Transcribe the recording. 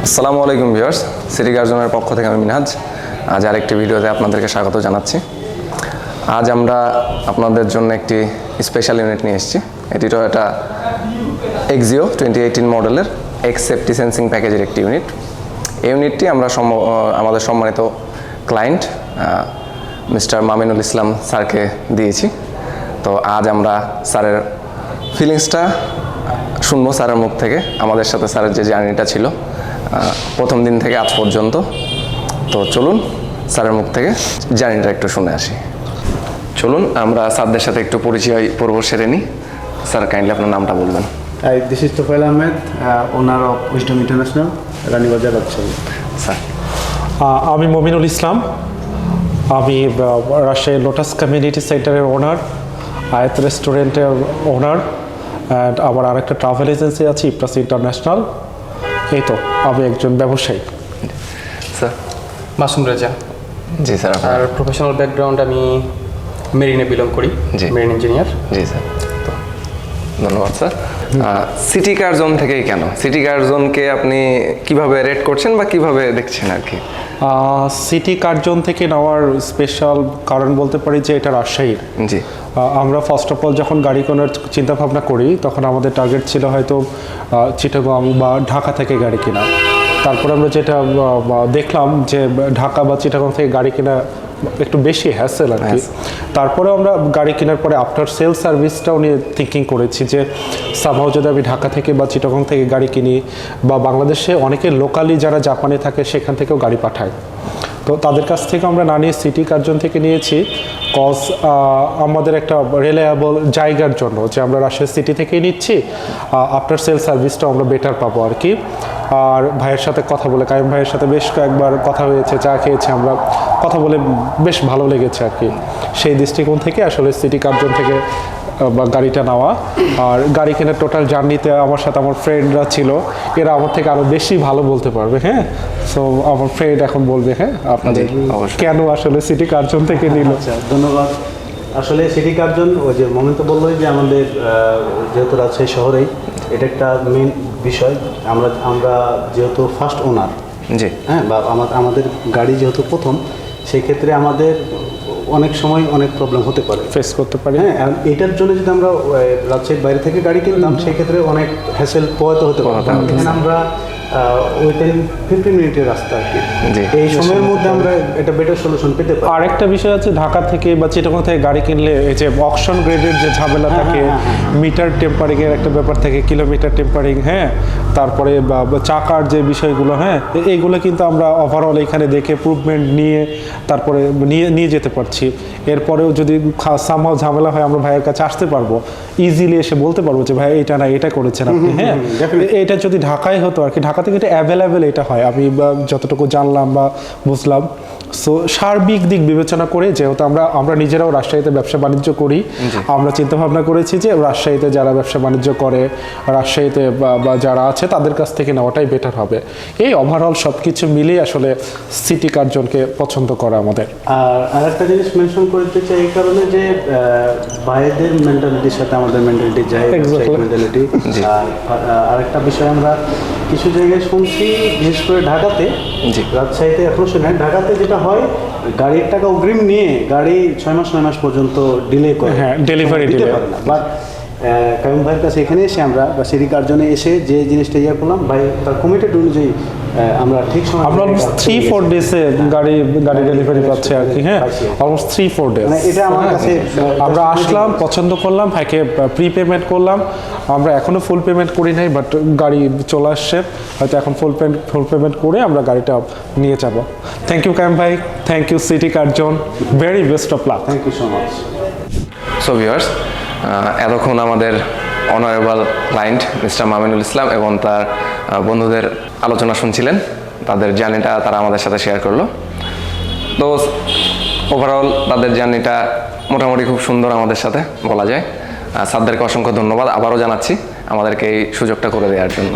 আসসালামু আলাইকুম viewers, city গার্জনের পক্ষ থেকে আমি মিনহাজ। আজ আরেকটি ভিডিওতে আপনাদেরকে স্বাগত জানাচ্ছি। আজ আমরা আপনাদের জন্য একটি স্পেশাল ইউনিট নিয়ে এসেছি। এটিও এটা Axio 2018 মডেলের এক্স সেফটি সেন্সিং প্যাকেজের একটি ইউনিট। এই ইউনিটটি আমরা আমাদের সম্মানিত ক্লায়েন্ট মিস্টার মামিনুল ইসলাম স্যারকে দিয়েছি। তো আজ আমরা স্যারের ফিলিংসটা শুনবো স্যারের মুখ থেকে, আমাদের সাথে স্যারের যে জার্নিটা ছিল প্রথম দিন থেকে আজ পর্যন্ত। তো চলুন স্যারের মুখ থেকে জার্নিটা একটু শুনে আসি। চলুন আমরা স্যারদের সাথে একটু পরিচয় পর্ব সেরে নিই। স্যার কাইন্ডলি আপনার নামটা বলবেন। This is Tofail Ahmed, owner of wisdom international, Ranibazar, Rajshahi. Sir আমি মামিনুল ইসলাম, আমি রাজশাহী লোটাস কমিউনিটি সেন্টারের ওনার, আয়াত রেস্টুরেন্টের ওনার, অ্যান্ড আমার আরেকটা ট্রাভেল এজেন্সি আছে ইপ্রাস ইন্টারন্যাশনাল। এই তো আমি একজন ব্যবসায়ী। স্যার মাসুম রাজা। জি স্যার। আর প্রফেশনাল ব্যাকগ্রাউন্ড আমি মেরিনে বিলং করি, মেরিন ইঞ্জিনিয়ার। জি স্যার, তো ধন্যবাদ স্যার। সিটি কার জোন থেকেই কেন? সিটি কার জোনকে আপনি কিভাবে রেট করছেন বা কিভাবে দেখছেন আর কি? সিটি কার জোন থেকে নেওয়ার স্পেশাল কারণ বলতে পারি যে এটা রাজশাহীর। জি, আমরা ফার্স্ট অফ অল যখন গাড়ি কেনার চিন্তা ভাবনা করি তখন আমাদের টার্গেট ছিল হয়তো চিটাগং বা ঢাকা থেকে গাড়ি কেনা। তারপর আমরা যেটা দেখলাম যে ঢাকা বা চিটাগং থেকে গাড়ি কেনা একটু বেশি হ্যাসেল আর কি। তারপরে আমরা গাড়ি কেনার পরে আফটার সেল সার্ভিসটাও নিয়ে থিঙ্কিং করেছি যে সামহাও যদি আমি ঢাকা থেকে বা চিটাগং থেকে গাড়ি কিনি, বা বাংলাদেশে অনেকে লোকালি যারা জাপানে থাকে সেখান থেকেও গাড়ি পাঠায়, তো তাদের কাছ থেকে আমরা না নিয়ে সিটি কার্জন থেকে নিয়েছি। কজ আমাদের একটা রিলায়েবল জায়গার জন্য যে আমরা রাজশাহী সিটি থেকেই নিচ্ছি, আফটার সেল সার্ভিসটাও আমরা বেটার পাবো আর কি। আর ভাইয়ের সাথে কথা বলে, কায়েম ভাইয়ের সাথে বেশ কয়েকবার কথা হয়েছে, চা খেয়েছি আমরা, কথা বলে বেশ ভালো লেগেছে আর কি। সেই দৃষ্টিকোণ থেকে আসলে সিটি কার্জন থেকে বা গাড়িটা নেওয়া। আর গাড়ি কেনার টোটাল জার্নিতে আমার সাথে আমার ফ্রেন্ডরা ছিল, এরা আমার থেকে আরও বেশি ভালো বলতে পারবে। হ্যাঁ, সো আমার ফ্রেন্ড এখন বলবে হ্যাঁ আপনাদের কেন আসলে সিটি কার্জন থেকে নিল। আচ্ছা, ধন্যবাদ। আসলে সিটি কার্জন, ওই যে মমিন তো বললোই যে আমাদের যেহেতু রাজশাহী শহরেই এটা একটা মেন বিষয়। আমরা যেহেতু ফার্স্ট ওনার, জি হ্যাঁ, বা আমাদের গাড়ি যেহেতু প্রথম, সেই ক্ষেত্রে আমাদের অনেক সময় অনেক প্রবলেম হতে পারে, ফেস করতে পারি। হ্যাঁ, এটার জন্য যদি আমরা রাজশাহীর বাইরে থেকে গাড়ি কিনতাম সেক্ষেত্রে অনেক হ্যাসেল পোহাতে হতে পারতাম। এখানে আমরা উইদিন 15 মিনিটের রাস্তা আর কি, এই সময়ের মধ্যে আমরা একটা বেটার সলিউশন পেতে পারি। আরেকটা বিষয় আছে, ঢাকা থেকে বা চিটাগং থেকে গাড়ি কিনলে এই যে অকশন গ্রেডের যে ঝামেলা থাকে, মিটার টেম্পারিং এর একটা ব্যাপার থাকে, কিলোমিটার টেম্পারিং, হ্যাঁ, তারপরে চাকার যে বিষয়গুলো, হ্যাঁ, এইগুলো কিন্তু আমরা ওভারঅল এখানে দেখে ইমপ্রুভমেন্ট নিয়ে তারপরে নিয়ে যেতে পারছি। এরপরেও যদি সামহাও ঝামেলা হয় আমরা ভাইয়ের কাছে আসতে পারবো, ইজিলি এসে বলতে পারবো যে ভাই এটা না এটা করেছেন আপনি। হ্যাঁ, এটা যদি ঢাকায় হতো আর কি, ঢাকা থেকে এটা অ্যাভেলেবেল এটা হয় আমি যতটুকু জানলাম বা বুঝলাম। সো সার্বিক দিক বিবেচনা করে, যেহেতু আমরা নিজেরাও রাজশাহীতে ব্যবসা বাণিজ্য করি, আমরা চিন্তা ভাবনা করেছি যে রাজশাহীতে যারা ব্যবসা বাণিজ্য করে, রাজশাহীতে বা যারা আছে তাদের কাছ থেকে নেওয়াটাই বেটার হবে। এই ওভারঅল সব কিছু মিলিয়ে আসলে সিটি কার্জনকে পছন্দ করে আমাদের। আর আরেকটা জিনিস মেনশন করতে চাই এই কারণে যে ভাইদের মেন্টালিটির সাথে আমাদের মেন্টালিটি যায়, মেন্টালিটি। আর আরেকটা বিষয় আমরা কিছু জায়গায় শুনছি, বিশেষ করে ঢাকাতে, রাজশাহীতে এখনো শুনে, ঢাকাতে যেটা হয় গাড়ির টাকা অগ্রিম নিয়ে গাড়ি 6 মাস পর্যন্ত ডিলে করে, হ্যাঁ, ডেলিভারি দিতে পারে না। বাট কাইম ভাইয়ের কাছে এখানে এসে আমরা বা সিটি কার্জনে এসে যে জিনিসটা ইয়ে করলাম, ভাই তার কমিটেড অনুযায়ী আমরা ঠিক সময় আমরা 3-4 ডেজে গাড়ি ডেলিভারি পাচ্ছি আর কি। হ্যাঁ, অলমোস্ট 3-4 ডেজ। এটা আমার কাছে আমরা আসলাম, পছন্দ করলাম, ভাইকে প্রি পেমেন্ট করলাম। আমরা এখনো ফুল পেমেন্ট করি নাই, বাট গাড়ি চলে আসছে, হয়তো এখন ফুল পেমেন্ট করে আমরা গাড়িটা নিয়ে যাব। থ্যাংক ইউ কায়েম ভাই, থ্যাংক ইউ সিটি কার্জন, very best of luck. Thank you so much. So viewers, এতক্ষণ আমাদের honourable client mister Maminul Islam এবং তার বন্ধুদের আলোচনা শুনছিলেন, তাদের জার্নিটা তারা আমাদের সাথে শেয়ার করলো। তো ওভারঅল তাদের জার্নিটা মোটামুটি খুব সুন্দর আমাদের সাথে বলা যায়। স্যারদেরকে অসংখ্য ধন্যবাদ আবারও জানাচ্ছি আমাদেরকে এই সুযোগটা করে দেওয়ার জন্য।